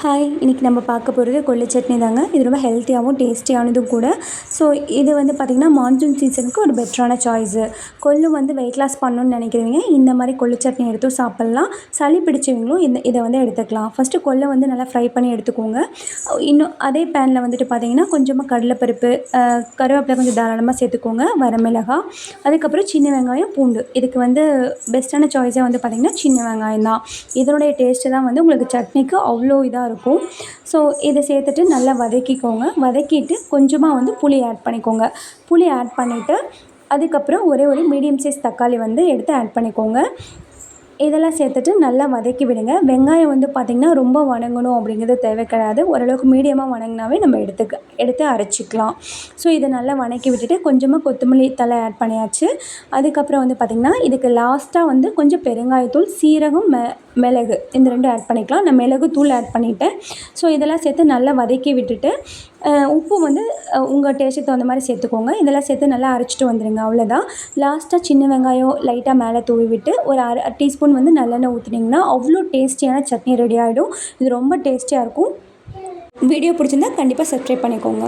Hi, இன்றைக்கி நம்ம பார்க்க போகிறது கொள்ளு சட்னி தாங்க. இது ரொம்ப ஹெல்த்தியாகவும் டேஸ்டியானதும் கூட. ஸோ இது வந்து பார்த்திங்கன்னா மான்சூன் சீசனுக்கு ஒரு பெட்டரான சாய்ஸு. கொள்ளு வந்து வெயிட் லாஸ் பண்ணணுன்னு நினைக்கிறவங்க இந்த மாதிரி கொள்ளு சட்னி எடுத்து சாப்பிட்லாம். சளி பிடிச்சவங்களும் இதை வந்து எடுத்துக்கலாம். ஃபஸ்ட்டு கொள்ளை வந்து நல்லா ஃப்ரை பண்ணி எடுத்துக்கோங்க. இன்னும் அதே பேனில் வந்துட்டு பார்த்திங்கன்னா கொஞ்சமாக கடலைப்பருப்பு, கருவேப்பிலை கொஞ்சம் தாராளமாக சேர்த்துக்கோங்க, வரமிளகாய், அதுக்கப்புறம் சின்ன வெங்காயம், பூண்டு. இதுக்கு வந்து பெஸ்ட்டான சாய்ஸே வந்து பார்த்திங்கன்னா சின்ன வெங்காயம் தான். இதனுடைய டேஸ்ட்டு தான் வந்து உங்களுக்கு சட்னிக்கு அவ்வளோ இதாக இருக்கும். ஸோ இதை சேர்த்துட்டு நல்லா வதக்கிக்கோங்க. வதக்கிட்டு கொஞ்சமாக வந்து புளி ஆட் பண்ணிக்கோங்க. புளி ஆட் பண்ணிவிட்டு அதுக்கப்புறம் ஒரே ஒரு மீடியம் சைஸ் தக்காளி வந்து எடுத்து ஆட் பண்ணிக்கோங்க. இதெல்லாம் சேர்த்துட்டு நல்லா வதக்கி விடுங்க. வெங்காயம் வந்து பார்த்திங்கன்னா ரொம்ப வதங்கணும் அப்படிங்கிறது தேவை கிடையாது. ஓரளவுக்கு மீடியமாக வதங்கினாவே நம்ம எடுத்து அரைச்சிக்கலாம். ஸோ இதை நல்லா வதக்கி விட்டுட்டு கொஞ்சமாக கொத்தமல்லி தழை ஆட் பண்ணியாச்சு. அதுக்கப்புறம் வந்து பார்த்திங்கன்னா இதுக்கு லாஸ்ட்டாக வந்து கொஞ்சம் பெருங்காயத்தூள், சீரகம், மிளகு இந்த ரெண்டும் ஆட் பண்ணிக்கலாம். நான் மிளகு தூள் ஆட் பண்ணிவிட்டேன். ஸோ இதெல்லாம் சேர்த்து நல்லா வதக்கி விட்டுட்டு உப்பு வந்து உங்கள் டேஸ்ட்டுக்கு தகுந்த மாதிரி சேர்த்துக்கோங்க. இதெல்லாம் சேர்த்து நல்லா அரைச்சிட்டு வந்துடுங்க. அவ்வளோதான். லாஸ்ட்டாக சின்ன வெங்காயம் லைட்டாக மேலே தூவி விட்டு ஒரு அரை டீஸ்பூன் வந்து நல்லெண்ணெய் ஊற்றினீங்கன்னா அவ்வளோ டேஸ்டியான சட்னி ரெடி ஆகிடும். இது ரொம்ப டேஸ்டியாக இருக்கும். வீடியோ பிடிச்சிருந்தா கண்டிப்பாக சப்ஸ்கிரைப் பண்ணிக்கோங்க.